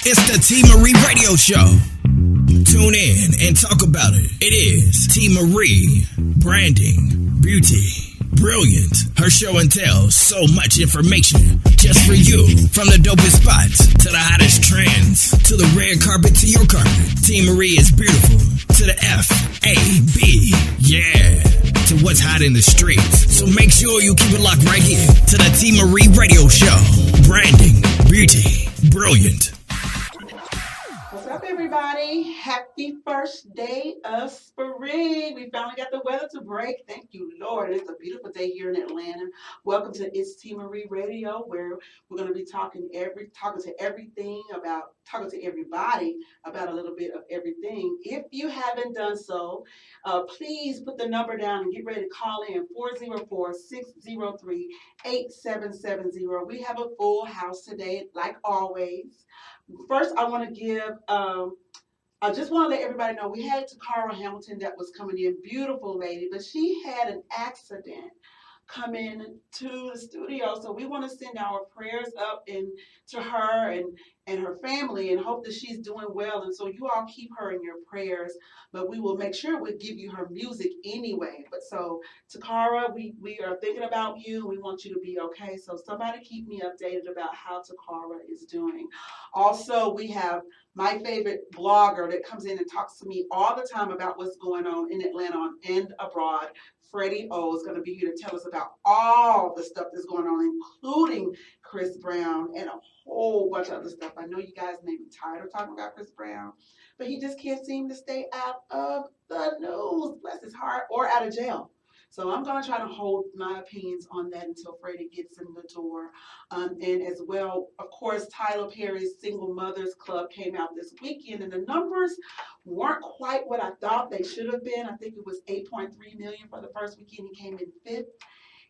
It's the TMarie radio show. Tune in and talk about it. It is TMarie. Branding, beauty, brilliant. Her show entails so much information just for you. From the dopest spots to the hottest trends to the red carpet to your carpet. TMarie is beautiful to the F-A-B. Yeah. To what's hot in the streets. So make sure you keep it locked right here to the TMarie radio show. Branding, beauty, brilliant. What's up, everybody? Happy first day of spring. We finally got the weather to break. Thank you, Lord. It's a beautiful day here in Atlanta. Welcome to It's TMarie Radio, where we're going to be talking to everybody about a little bit of everything. If you haven't done so, please put the number down and get ready to call in 404-603-8770. We have a full house today, like always. First, I want to give, I just want to let everybody know we had Takara Hamilton that was coming in, beautiful lady, but she had an accident come in to the studio. So we want to send our prayers up to her and her family and hope that she's doing well. And so you all keep her in your prayers, but we will make sure we give you her music anyway. But so Takara, we are thinking about you. We want you to be okay. So somebody keep me updated about how Takara is doing. Also, we have my favorite blogger that comes in and talks to me all the time about what's going on in Atlanta and abroad. Freddy O is going to be here to tell us about all the stuff that's going on, including Chris Brown and a whole bunch of other stuff. I know you guys may be tired of talking about Chris Brown, but he just can't seem to stay out of the news, bless his heart, or out of jail. So I'm going to try to hold my opinions on that until Freddie gets in the door. And as well, of course, Tyler Perry's Single Mothers Club came out this weekend, and the numbers weren't quite what I thought they should have been. I think it was 8.3 million for the first weekend. He came in fifth.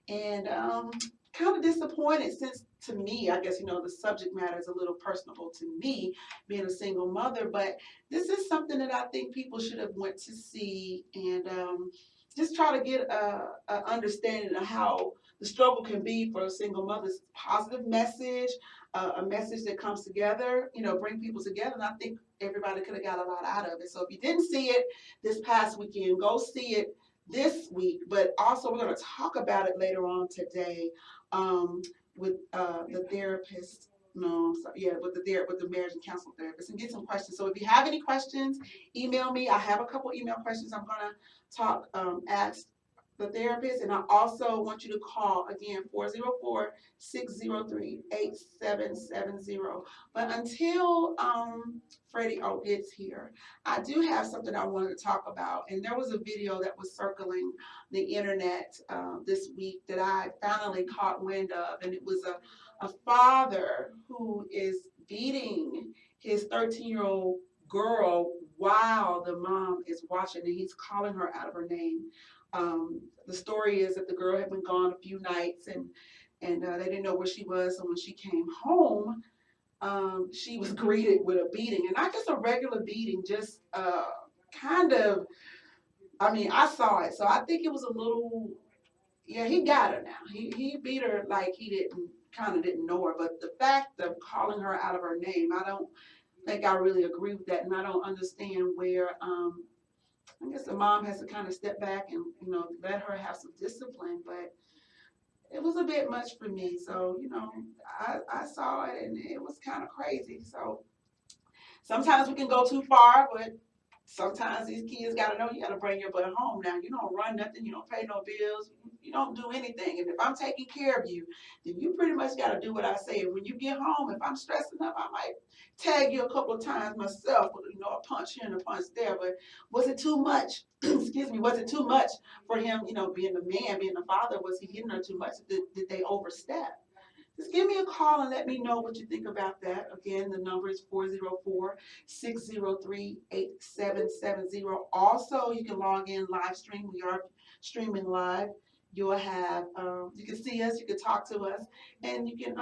And kind of disappointed since, to me, I guess, the subject matter is a little personable to me, being a single mother. But this is something that I think people should have went to see and just try to get a understanding of how the struggle can be for a single mother's positive message, a message that comes together, bring people together. And I think everybody could have got a lot out of it. So if you didn't see it this past weekend, go see it this week. But also we're going to talk about it later on today with the therapist. With the marriage and counseling therapist, and get some questions. So if you have any questions, email me. I have a couple email questions I'm gonna ask the therapist, and I also want you to call again 404-603-8770. But until Freddy O gets here, I do have something I wanted to talk about. And there was a video that was circling the internet this week that I finally caught wind of, and it was a father who is beating his 13-year-old girl while the mom is watching, and he's calling her out of her name. The story is that the girl had been gone a few nights, and they didn't know where she was. So when she came home, she was greeted with a beating, and not just a regular beating, just I saw it, so I think it was a little. Yeah, he got her now. He beat her like he didn't know her, but the fact of calling her out of her name, I don't think I really agree with that, and I don't understand where. I guess the mom has to kind of step back and let her have some discipline, but it was a bit much for me. So I saw it and it was kind of crazy. So sometimes we can go too far, but sometimes these kids got to know you got to bring your butt home. Now, you don't run nothing. You don't pay no bills. You don't do anything. And if I'm taking care of you, then you pretty much got to do what I say. And when you get home, if I'm stressing up, I might tag you a couple of times myself with, a punch here and a punch there. But was it too much? Excuse me. Was it too much for him, being the man, being the father? Was he hitting her too much? Did they overstep? Just give me a call and let me know what you think about that. Again, the number is 404-603-8770. Also, you can log in live stream. We are streaming live. You'll have, you can see us, you can talk to us, and you can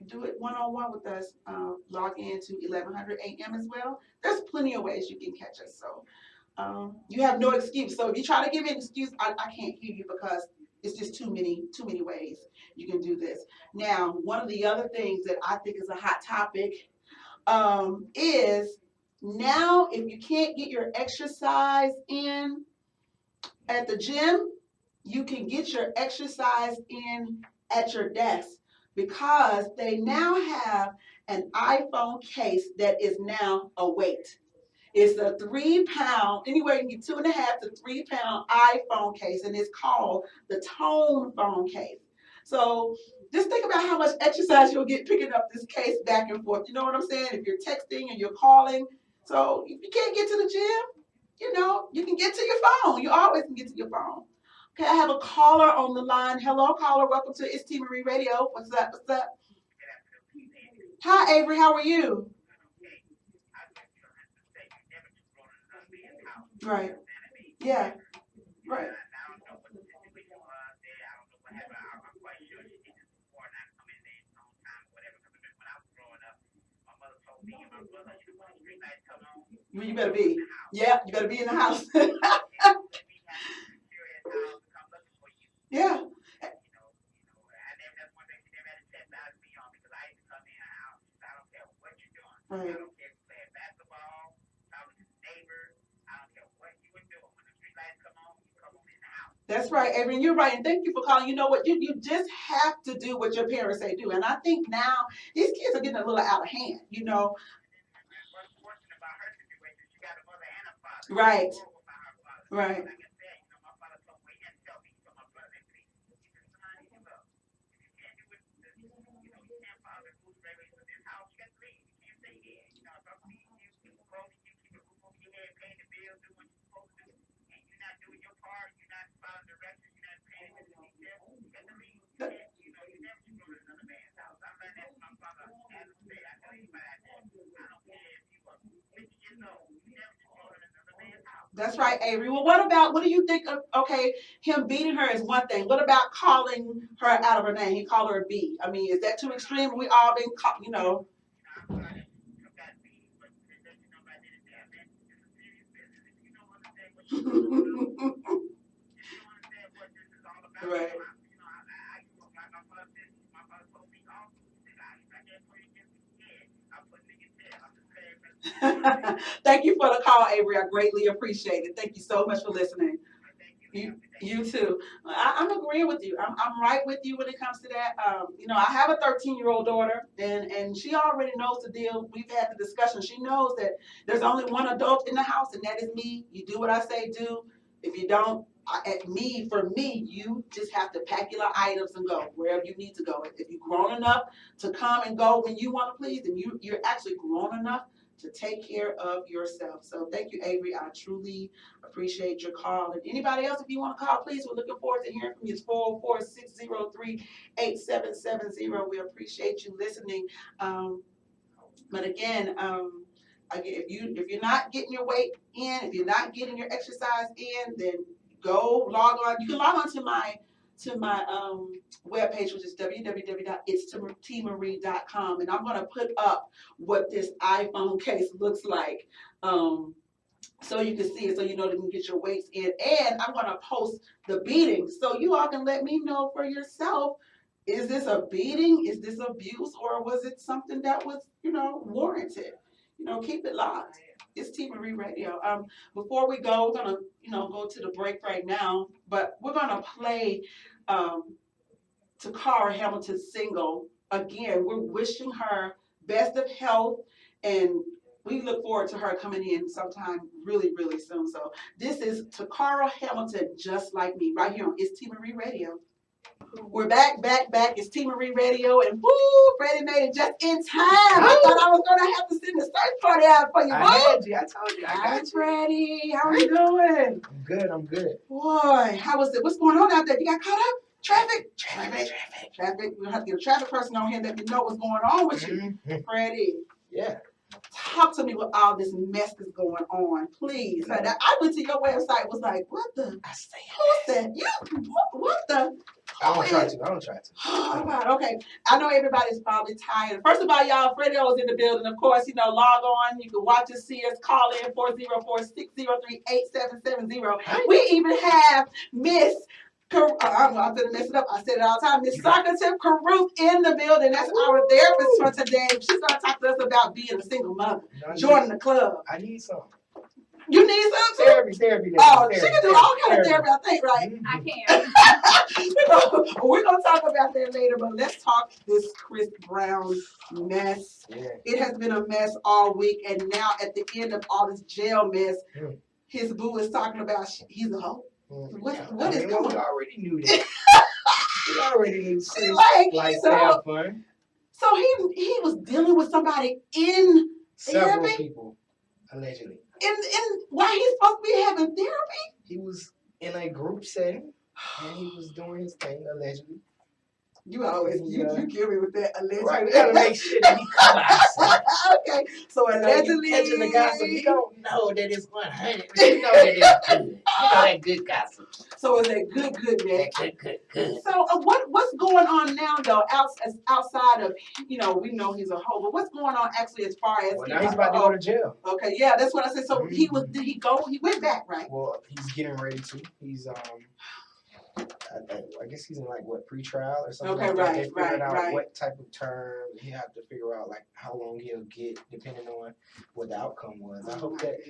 do it one-on-one with us. Log in to 1100 a.m. as well. There's plenty of ways you can catch us. So you have no excuse. So if you try to give me an excuse, I can't hear you because it's just too many ways you can do this. Now, one of the other things that I think is a hot topic is now if you can't get your exercise in at the gym, you can get your exercise in at your desk because they now have an iPhone case that is now a weight. It's a 3 pound, anywhere you can get 2.5 to 3 pound iPhone case, and it's called the Tone Phone case. So just think about how much exercise you'll get picking up this case back and forth. You know what I'm saying? If you're texting and you're calling. So if you can't get to the gym, you can get to your phone. You always can get to your phone. Okay, I have a caller on the line. Hello, caller. Welcome to It's TMarie Radio. What's up? What's up? Hi, Avery. How are you? Right. Yeah. Right. You better be. Yeah, you better be in the house. Yeah. Right. That's right, Avery. You're right. And thank you for calling. You know what? You just have to do what your parents say do. And I think now these kids are getting a little out of hand. Right. Right. That's right, Avery. Well, what do you think of, okay, him beating her is one thing. What about calling her out of her name? He called her a B. I mean, is that too extreme? We all been caught. Right. Thank you for the call, Avery. I greatly appreciate it. Thank you so much for listening. You too. I'm agreeing with you. I'm right with you when it comes to that. I have a 13-year-old daughter, and she already knows the deal. We've had the discussion. She knows that there's only one adult in the house, and that is me. You do what I say do. If you don't, for me, you just have to pack your items and go wherever you need to go. If you're grown enough to come and go when you want to please, then you're actually grown enough to take care of yourself. So thank you, Avery. I truly appreciate your call. And anybody else, if you want to call, please, we're looking forward to hearing from you. It's 404-603-8770. We appreciate you listening. But again, if you're not getting your weight in, if you're not getting your exercise in, then go log on. You can log on to my webpage, which is www.itstmarie.com, and I'm going to put up what this iPhone case looks like, so you can see it, so you know you can get your weights in, and I'm going to post the beating, so you all can let me know for yourself, is this a beating, is this abuse, or was it something that was, warranted? Keep it locked. It's TMarie Radio. Before we go, we're gonna, go to the break right now, but we're gonna play Takara Hamilton's single again. We're wishing her best of health, and we look forward to her coming in sometime really, really soon. So this is Takara Hamilton, Just Like Me, right here on It's TMarie Radio. We're back. It's TMarie Radio, and woo, Freddie made it just in time. I thought I was gonna have to send the search party out for you. I told you. I got you. Freddie. How are you doing? I'm good. Boy, how was it? What's going on out there? You got caught up? Traffic. We'll have to get a traffic person on here that know what's going on with you. Freddie. Yeah. Talk to me with all this mess that's going on, please. I went to your website, was like, what the? I say, who's that? You? What the? I don't try to. Oh, God. Okay. I know everybody's probably tired. First of all, y'all, Freddy O is in the building. Of course, log on. You can watch us, see us, call in 404-603-8770. We even have Miss I'm gonna mess it up. I said it all the time. Miss Socrotiff Carruth in the building. That's our therapist for today. She's gonna talk to us about being a single mother, joining the club. I need some. You need some therapy. Oh, she can do all kind of therapy, I think, right? I can. We're gonna talk about that later, but let's talk this Chris Brown mess. Yeah. It has been a mess all week, and now at the end of all this jail mess, his boo is talking about he's a hoe. What is going on? We already knew that. We already knew Chris like to have fun. So he was dealing with somebody in Several therapy? people, allegedly. In why he's supposed to be having therapy? He was in a group setting and he was doing his thing, allegedly. You always you kill me with that allegedly. Right, we gotta make sure that he come outside. Okay, so allegedly, catching the gossip, you don't know that it's 100, but you know that it's good. You know that good gossip. So it's that good man. That good. So what's going on now though? Outside of we know he's a hoe, but what's going on actually as far as now he's about to go to jail. Okay, yeah, that's what I said. So he went back, right? Well, he's getting ready to. He's I guess he's in pre-trial or something. Okay, like that. They figured out right. what type of term he have to figure out how long he'll get depending on what the outcome was. I hope that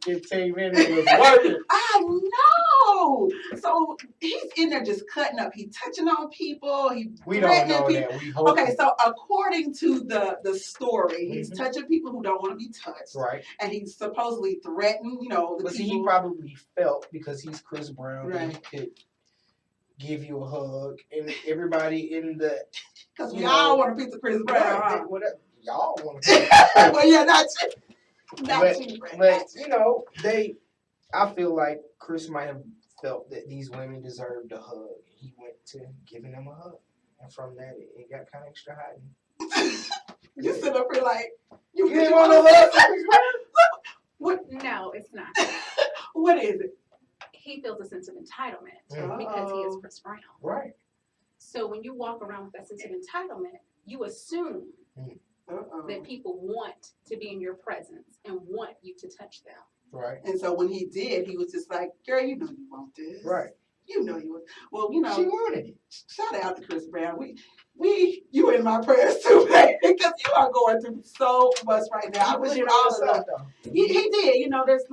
15 minutes was working. I know. So he's in there just cutting up. He's touching on people. We don't know people. that. We hope. Okay, so according to the story, he's touching people who don't want to be touched. Right. And he's supposedly threatened, the people. See, he probably felt because he's Chris Brown that he could give you a hug, and everybody in the because we all want a piece of Chris Brown. Right, huh? Whatever, y'all want to. Well, yeah, not you. But I feel like Chris might have felt that these women deserved a hug. He went to giving them a hug, and from that, it got kind of extra hot. You sit up here like you didn't want no hug. What? No, it's not. What is it? He feels a sense of entitlement because he is Chris Brown. Right. So when you walk around with that sense of entitlement, you assume that people want to be in your presence and want you to touch them. Right. And so when he did, he was just like, girl, you know you want this. Right. You know you want. Well, she wanted it. Shout out to Chris Brown. You in my prayers too, baby, because you are going through so much right now. I wish you all of that. He did. There's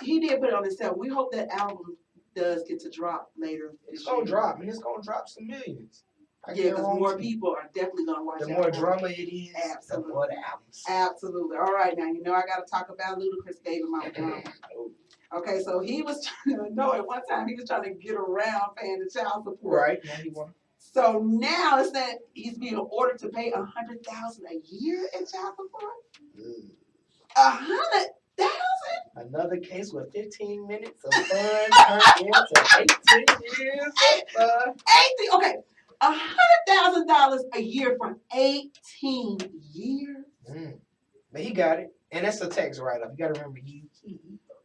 he did put it on himself. We hope that album does get to drop later. It's gonna drop, and it's gonna drop some millions. Because more people are definitely gonna watch. The more drama it is, the more the albums. Absolutely. All right, now I got to talk about Ludacris gave him my drama. Okay, so he was trying to know at one time he was trying to get around paying the child support. Right. Now he won. So now it's that he's being ordered to pay $100,000 a year in child support. $100,000. Another case with 15 minutes of fun turned into 18 years of fun. Okay, $100,000 a year for 18 years. But he got it, and that's a tax write-off. You got to remember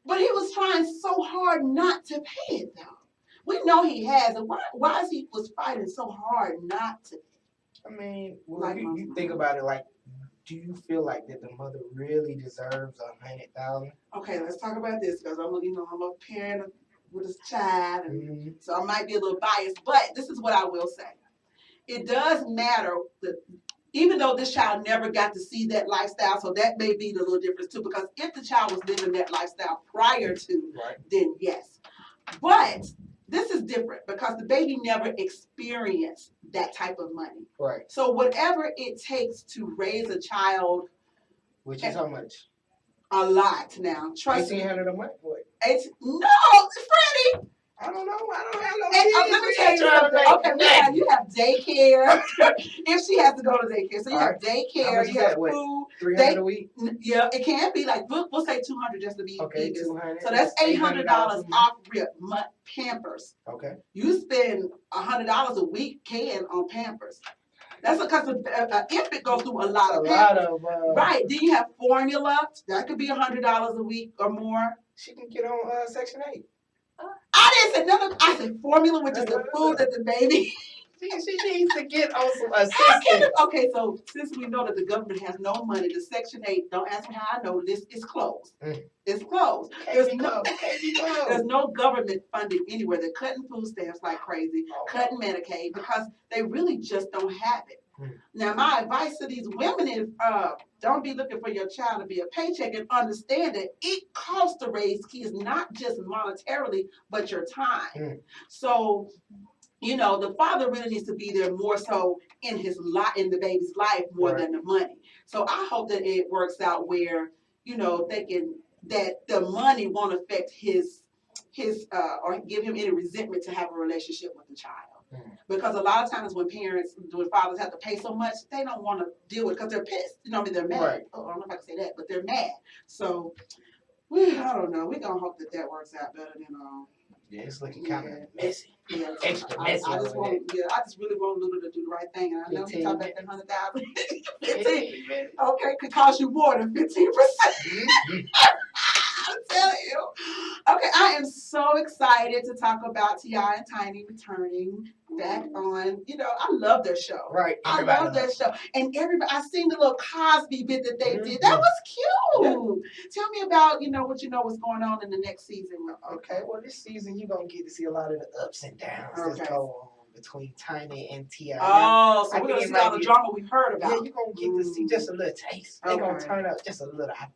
But he was trying so hard not to pay it though. We know he has, and why is he was fighting so hard not to? I mean, you think about it do you feel like that the mother really deserves $100,000? Okay, let's talk about this because I'm a parent with a child, and so I might be a little biased. But this is what I will say: it does matter that even though this child never got to see that lifestyle, so that may be the little difference too. Because if the child was living that lifestyle prior to, then yes. But this is different because the baby never experienced that type of money. Right. So whatever it takes to raise a child, which is how much? A lot now. Trust me. $1,800 a month. What? No, Freddie. I don't know. I don't have no kids. Let me tell you something. Okay, you have daycare. If she has to go to daycare, so you have daycare. You have food. $300 a week. Yeah, it can be we'll say $200 just to be okay. even. $200. So that's $800 off rip Pampers. Okay. You spend $100 a week on Pampers. That's because an infant goes through a lot of Pampers. Right. Then you have formula. That could be $100 a week or more. She can get on Section 8. I didn't say nothing. I said formula, which is the food that the baby She needs to get on some assistance. Okay, so since we know that the government has no money, the Section 8, don't ask me how I know this, is closed. It's closed. There's no government funding anywhere. They're cutting food stamps like crazy, cutting Medicaid, because they really just don't have it. Now, my advice to these women is don't be looking for your child to be a paycheck, and understand that it costs to raise kids, not just monetarily, but your time. So, you know, the father really needs to be there more so in in the baby's life more than the money. So I hope that it works out where, you know, that the money won't affect his or give him any resentment to have a relationship with the child. Because a lot of times when fathers have to pay so much, they don't want to deal with it because they're pissed. You know, I mean, they're mad. Right. Oh, I don't know if I can say that, but they're mad. So, I don't know. We're going to hope that works out better than yeah, it's looking kind of messy. Yeah, Extra messy. I just really want Lulu to do the right thing. And I know he talked about that 100,000. 15. Okay, could cost you more than 15%. I'm telling you. Okay, I am so excited to talk about T.I. and Tiny returning back on. You know, I love their show. Right. I love their show. And I seen the little Cosby bit that they did. That was cute. Yeah. Tell me about, what's going on in the next season. Okay, well, this season you're going to get to see a lot of the ups and downs that go on between Tiny and T.I. Oh, so we're going to see all the drama we heard about. Yeah, you're going to get to see just a little taste. They're going to turn up just a little. I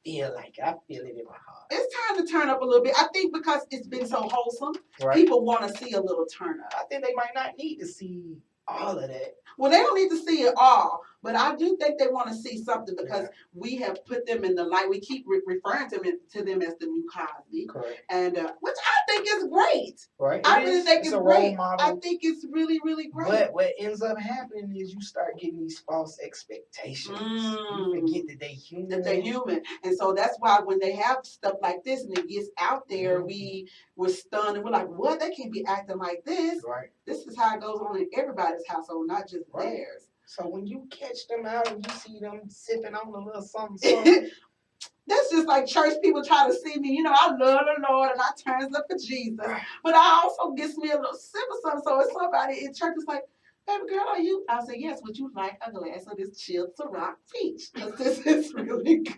feel it in my heart. It's time to turn up a little bit. I think because it's been so wholesome, people want to see a little turn up. I think they might not need to see all of that. Well, they don't need to see it all, but I do think they want to see something because we have put them in the light. We keep referring to them as the new Cosby, and which I think is great. Right, I really think it's great. I think it's really, really great. But what ends up happening is you start getting these false expectations. You forget that they're human. That they're human, and so that's why when they have stuff like this and it gets out there, we're stunned and we're like, "What? They can't be acting like this." Right. This is how it goes on in everybody's household, not just theirs. So when you catch them out and you see them sipping on a little something, that's just like church people try to see me. I love the Lord and I turns up for Jesus, but I also gets me a little sip of something. So if somebody in church is like, "Baby girl, are you?" I'll say, "Yes, would you like a glass of this chilled Ciroc peach? Because this is really good."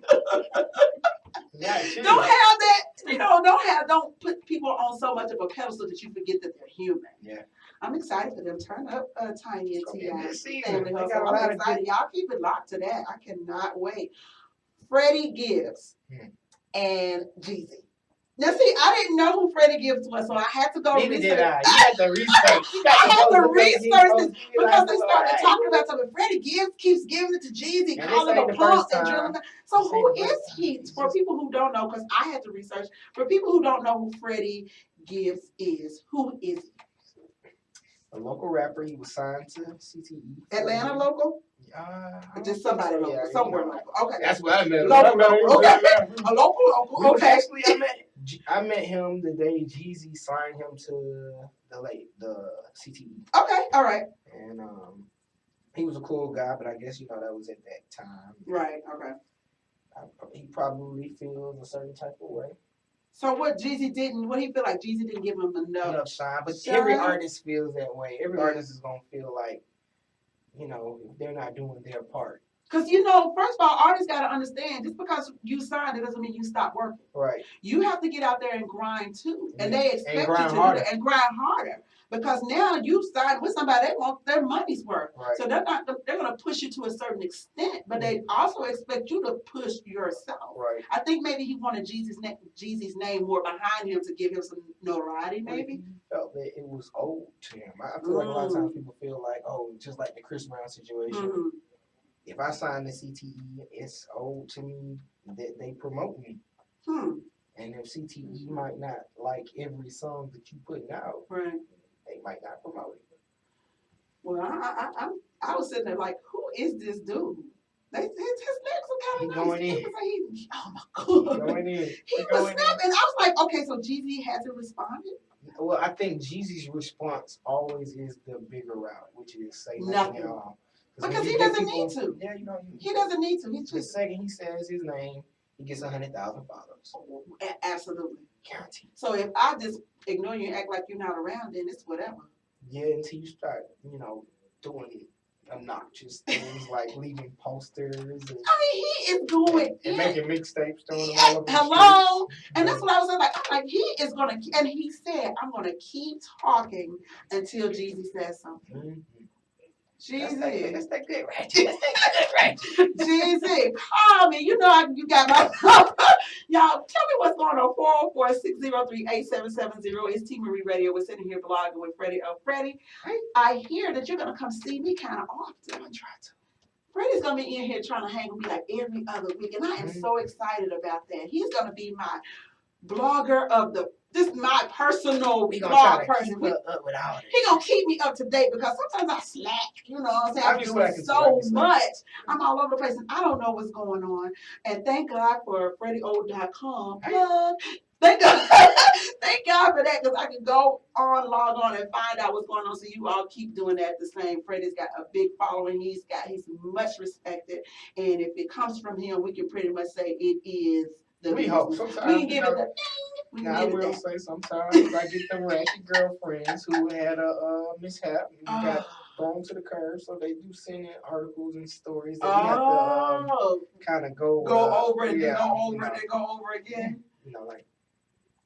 Don't have that, don't put people on so much of a pedestal that you forget that they're human. Yeah. I'm excited for them. Turn up Tiny and T.I. Family Hustle. I'm excited. Y'all keep it locked to that. I cannot wait. Freddie Gibbs and Jeezy. Now, see, I didn't know who Freddie Gibbs was, so I had to go research. You had to research. I had to research this because they started talking about something. Freddie Gibbs keeps giving it to Jeezy, calling him a punk and drilling him. So who is he? For people who don't know, because I had to research. For people who don't know who Freddie Gibbs is, who is he? A local rapper. He was signed to CTE. Atlanta local? Just somebody local, somewhere local. Okay. That's what I meant. Local. Okay. A local. Okay. Actually, I met him the day Jeezy signed him to the CTE. Okay. All right. And he was a cool guy, but I guess that was at that time. Right. Okay. He probably feels a certain type of way. So what he feel like Jeezy didn't give him enough shine? But every artist feels that way. Every artist is gonna feel like, if they're not doing their part. Because, first of all, artists got to understand, just because you signed, it doesn't mean you stop working. Right. You have to get out there and grind, too. And they expect you to do that and grind harder. Because now you signed with somebody, they want their money's worth. Right. So they're going to push you to a certain extent, but they also expect you to push yourself. Right. I think maybe he wanted Jeezy's name more behind him to give him some notoriety, maybe. He felt that it was owed to him. I feel like a lot of times people feel like, just like the Chris Brown situation. If I sign the CTE, it's owed to me that they promote me. And if CTE might not like every song that you putting out, they might not promote it. Well, I was sitting there like, who is this dude? His legs are kind of going in. Oh my God. Going in. He was snapping. I was like, okay, so Jeezy hasn't responded? Well, I think Jeezy's response always is the bigger route, which is say nothing at all. Because he doesn't need to. Yeah, he doesn't need to. He's just the second he says his name, he gets 100,000 followers. Absolutely. Guaranteed. So if I just ignore you and act like you're not around, then it's whatever. Yeah, until you start, doing obnoxious things like leaving posters and, I mean, he is going and making mixtapes, throwing them Yeah, all over the hello, streets. and that's what I was like. I'm like, he is gonna, and he said, I'm gonna keep talking until Jeezy says something. Mm-hmm. Jeezy, That's that good ratchet. That's that good ratchet. Jeezy, call me. You know, you got my y'all. Tell me what's going on. 404-603-8770. It's TMarie Radio. We're sitting here blogging with Freddy O. Freddy, I hear that you're gonna come see me kind of often. I try to. Freddy's gonna be in here trying to hang with me like every other week, and I am so excited about that. He's gonna be my blogger of this my personal blog person. Keep up with all this. He gonna keep me up to date because sometimes I slack. You know what I'm saying? I I'm be doing slacking so too. much. I'm all over the place and I don't know what's going on. And thank God for FreddyO.com. Plug. Thank God, thank God for that because I can go on, log on, and find out what's going on. So you all keep doing that the same. Freddie's got a big following. He's much respected, and if it comes from him, we can pretty much say it is the. We hope sometimes we can give it the. Now I will say sometimes I get them ratchet girlfriends who had a mishap and got thrown to the curb, so they do send in articles and stories that we have to kind of go over it, then go over it, then go over again. Like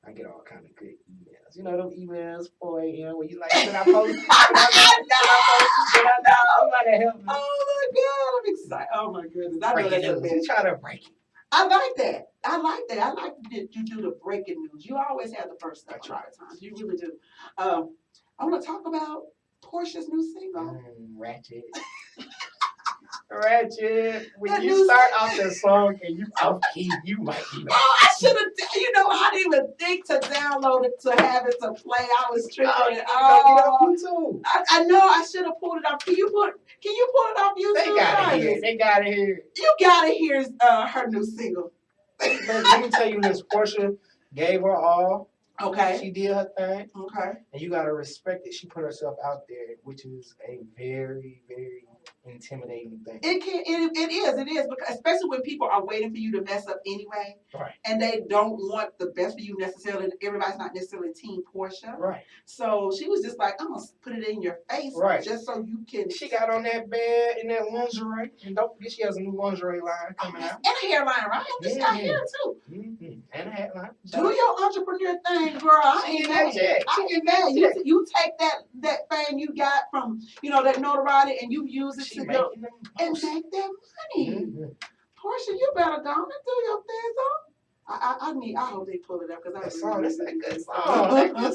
I get all kind of good emails. You know them emails 4 a.m. where you like, should I post? I know. Somebody help me. Oh my God, I'm excited. Oh my goodness, I know that's a bit. You try to break it. I like that. I like that you do the breaking news. You always have the first stuff a lot of times. You really do. I want to talk about Portia's new single. Ratchet. Ratchet. When you start off the song and you off key, you might be. Oh, I should have. I didn't even think to download it to have it to play. I was tripping. YouTube. I know I should have pulled it off. Can you pull it off YouTube? They gotta hear. You gotta hear her new single. Let me tell you this: Portia gave her all. Okay. She did her thing. Okay. And you gotta respect it. She put herself out there, which is a very, very intimidating thing. It is because especially when people are waiting for you to mess up anyway, right? And they don't want the best for you necessarily. Everybody's not necessarily team Portia, right? So she was just like, I'm gonna put it in your face, right? Just so you can. She got on that bed in that lingerie, and don't forget she has a new lingerie line coming out, and a hairline, right? She got hair too, and a hat line. Do your entrepreneur thing, girl. I ain't mad. You take that thing you got from that notoriety and you use it to go and make that money. Portia, you better go and do your things on. I hope they pull it up because that's a good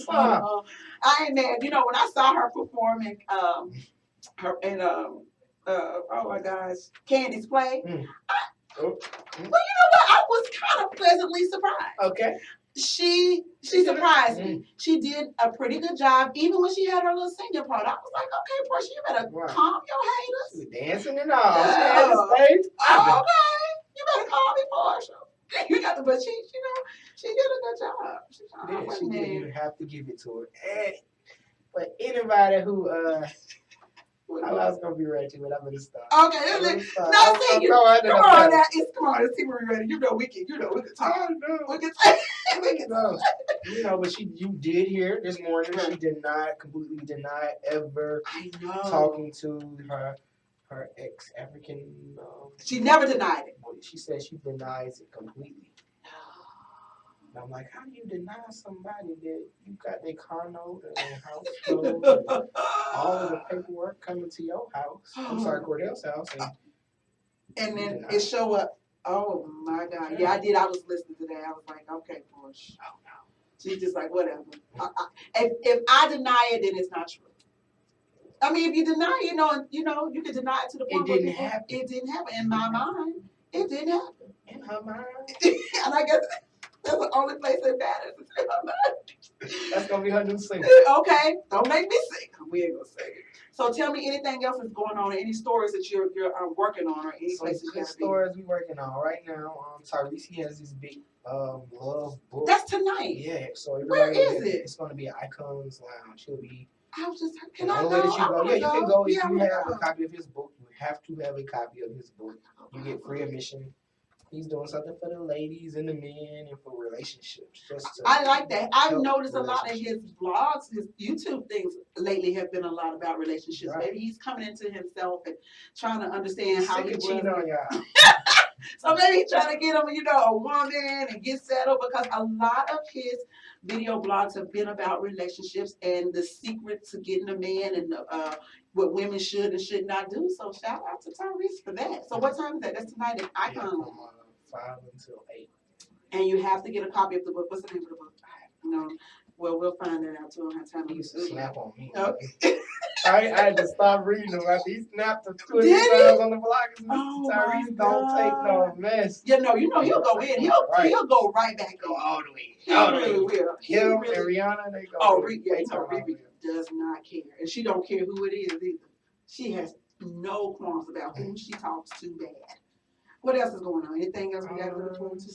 song. I ain't mad. When I saw her performing her and oh my gosh, Candy's play. Well, you know what? I was kind of pleasantly surprised. Okay. She surprised me. She did a pretty good job, even when she had her little singing part. I was like, okay, Portia, you better calm your haters. She was dancing and all. She had the stage. Okay, you better calm me, Portia. You got the, but she did a good job. She did. You have to give it to her. But anybody who I was gonna be ratchet, but I'm gonna stop. Okay, come on now. It's TMarie Radio. We can talk. We can talk. But you did hear this morning. She completely denied ever talking to her ex-African. She never denied it. She said she denies it completely. And I'm like, how do you deny somebody that you got their car note and their house note, all of the paperwork coming to your house? I'm sorry, Cordell's house. And then it show up. Oh my God. Yeah, I did. I was listening to that. I was like, okay, Porsche. Oh no. She's just like, whatever. If I deny it, then it's not true. I mean, if you deny it, you can deny it to the point where it didn't happen. It didn't happen. In my mind, it didn't happen. In her mind. And I guess that's the only place that matters. That's gonna be her new single. Okay, don't make me sing. We ain't gonna sing it. So tell me anything else that's going on, any stories that you're working on, or any places good stories we working on right now. Tyrese has this big love book. That's tonight. Yeah. So where is it? It's gonna be at Icons Lounge. He'll be. I was just. Can I go? Yeah, you can go. If you have a copy of his book, you have to have a copy of his book. You get free admission. He's doing something for the ladies and the men and for relationships. I like that. I've noticed a lot of his vlogs, his YouTube things lately have been a lot about relationships. Right. Maybe he's coming into himself and trying to understand how he cheating on y'all. So maybe he's trying to get him, a woman and get settled, because a lot of his video blogs have been about relationships and the secret to getting a man and what women should and should not do. So shout out to Tyrese for that. So what time is that? That's tonight at Icon. From 5 until 8. And you have to get a copy of the book. What's the name of the book? No. Well, we'll find that out too. I don't have time to snap on me. Okay. I had to stop reading them after he snapped the 2 times on the block. Tyrese don't take no mess. Yeah, no, he'll go in. He'll go right back. Go all the way. He really will. Him and Rihanna, they go. Oh, Riri does not care, and she don't care who it is either. She has no qualms about who she talks to bad. What else is going on? Anything else we got to look forward to?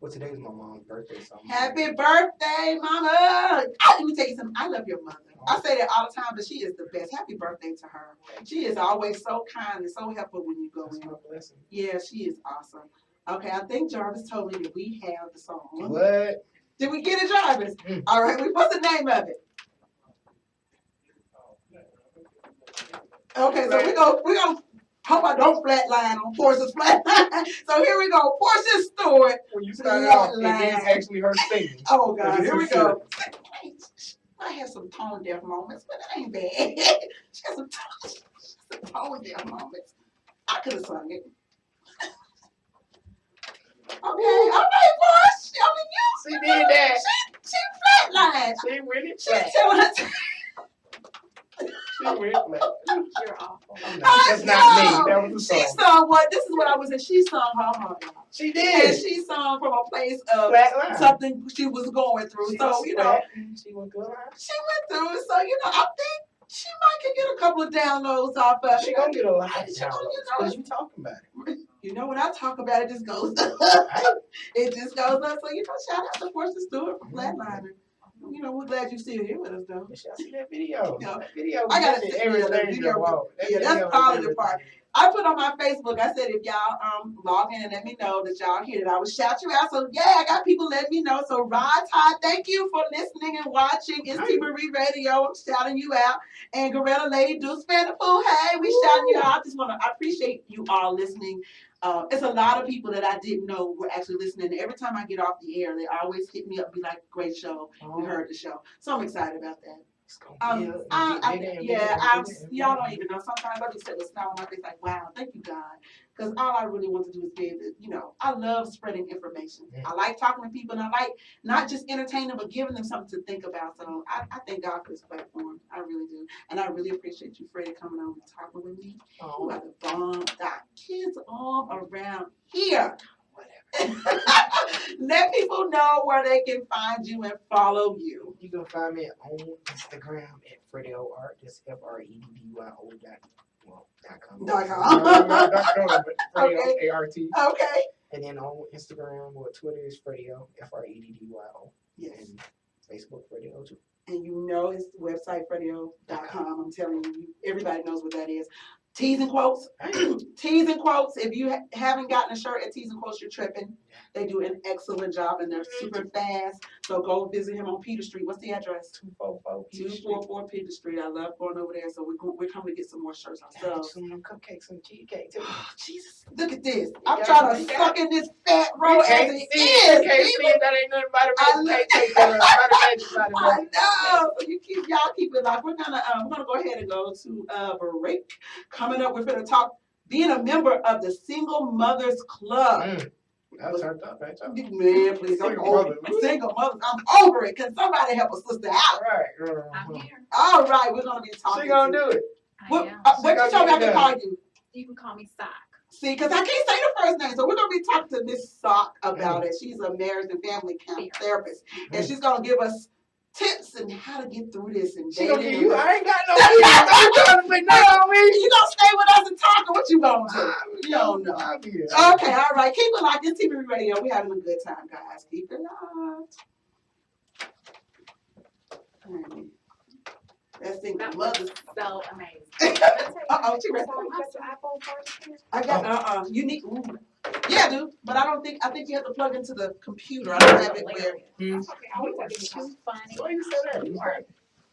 Well, today's my mom's birthday. So Happy birthday, Mama! Let me tell you something. I love your mother. I say that all the time, but she is the best. Happy birthday to her. She is always so kind and so helpful when you go in. Yeah, she is awesome. Okay, I think Jarvis told me that we have the song. What? Did we get it, Jarvis? All right, what's the name of it? Okay, so we're gonna hope I don't flatline on Portia's flatline. So here we go. Portia Stewart. When you start off, it is actually her singing. Oh, God. Here we go. I had some tone deaf moments, but it ain't bad. She had some tone deaf moments. I could have sung it. Okay. All right, Portia. She did that. She flatlined. She really flat. You're awful. That's not me. That was the song. She sung what? This is what I was in. She sung her heart out. She did. And she sung from a place of something she was going through. She went through it. So, I think she might could get a couple of downloads off of it. She gonna get a lot of downloads. Because you talking about it. When I talk about it, it just goes up. It just goes up. So, shout out to Portia Stewart from Flatliner. We're glad you're still here with us, though. Y'all see that video? That video. I got to see everything. Yeah, that's part of the part. I put on my Facebook, I said, if y'all log in and let me know that y'all here, that I would shout you out. So, yeah, I got people letting me know. So, Rod Todd, thank you for listening and watching. It's TMarie Radio. I'm shouting you out. And Gorilla Lady Deuce Fanderpool, hey, we shouting you out. I appreciate you all listening. It's a lot of people that I didn't know were actually listening. Every time I get off the air, they always hit me up and be like, great show. We heard the show. So I'm excited about that. Y'all don't even know. Sometimes I just sit with a smile on my face like, wow, thank you, God. Because all I really want to do is be able to, I love spreading information. I like talking to people, and I like not just entertaining them, but giving them something to think about. So I thank God for this platform. I really do. And I really appreciate you, Freddie, coming on and talking with me. You are the bomb. Got kids all around here. Let people know where they can find you and follow you. You can find me on Instagram at Freddy O Art. That's FREDDYO.com. Freddy O ART. Okay. And then on Instagram or Twitter is Freddy O FREDDYO. Yes. And Facebook Freddy O too. And his website FreddyO.com. I'm telling you, everybody knows what that is. Tees and quotes. Tees and quotes. If you haven't gotten a shirt at Tees and Quotes, you're tripping. They do an excellent job and they're super fast. So go visit him on Peter Street. What's the address? 244 Peter Street. I love going over there. So we're coming to get some more shirts ourselves. Some of them cupcakes and cheesecake too. Oh, Jesus. Look at this. I'm trying to suck in this fat roll as it is. That ain't nothing but I know. So y'all keep it locked. We're gonna go ahead and go to a break. Coming up, we're gonna talk being a member of the Single Mothers Club. That's turned up, man. Man, please. Single mothers. I'm over it. Can somebody help a sister out? Right. I'm here. All right, we're gonna be talking. She gonna do it. What you told me I can call you? You can call me Sock. See, because I can't say the first name, so we're gonna be talking to Miss Sock about it. She's a marriage and family therapist, and she's gonna give us tips and how to get through this. And she gonna give you. I ain't got no idea. I'm trying to say no on me. You gonna stay with us and talk, or what you gonna do? You don't know. I'll be here. Okay, all right. Keep it locked. It's TMarie Radio. We're having a good time, guys. Keep it locked. That single That was mother. so amazing. Uh-oh, she ready. What's the iPhone first? I got, you need, yeah, I do, but I think you have to plug into the computer. I don't have it where. You are too funny. Why you say that? You are.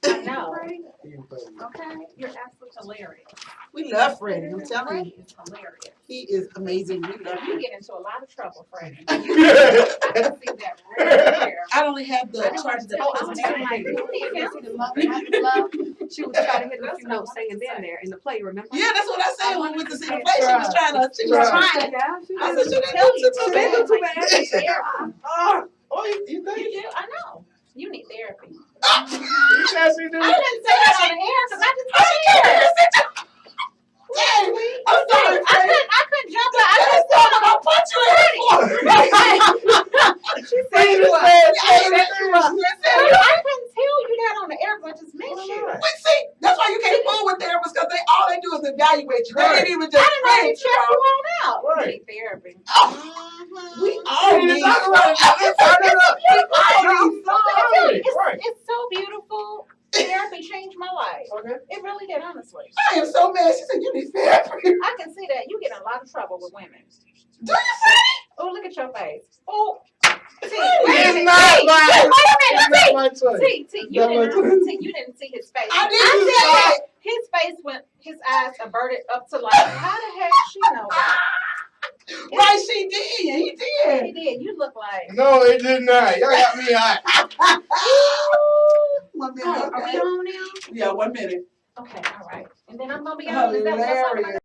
I know. You funny. Okay, you're absolutely hilarious. We love Freddie, I'm telling you. Freddie is hilarious. He is amazing. We love You him. get into a lot of trouble, Freddie. I can see that right there. I only have the charge that. Oh, I'm She gonna like, you need him. She was trying to hit a few notes saying in there in the play, remember? Yeah, that's what I said when we went to see the play. She was trying. Yeah, I said, she didn't do too bad. too bad. Oh, you think? You do? I know. You need therapy. You said she do? I didn't say that on the air because I just can't. Dang, I'm sorry, Freddie. I couldn't jump out. I That's just not what I put you in for. She said you said I couldn't tell you that on the air because I just missed you. But see, that's why you can't fool with therapists because all they do is evaluate you. They Right. didn't even just I didn't know you grade checked you on out. Right. You need therapy. We all need talk about it. Let's turn it up. It's so beautiful. Therapy changed my life. Okay. It really did, honestly. I am so mad. She said you need therapy. I can see that. You get in a lot of trouble with women. Do you see? Oh, look at your face. Oh. T, It's not like- you didn't see his face. I said didn't. his face went, his eyes averted up to like, how the heck she know that? Right, she did. He did. He did. You look like. No, it did not. Y'all got me hot. 1 minute. Oh, are we Okay. on now? Yeah, 1 minute. Okay, all right. And then I'm gonna be on. Is that what that's all about? Hilarious.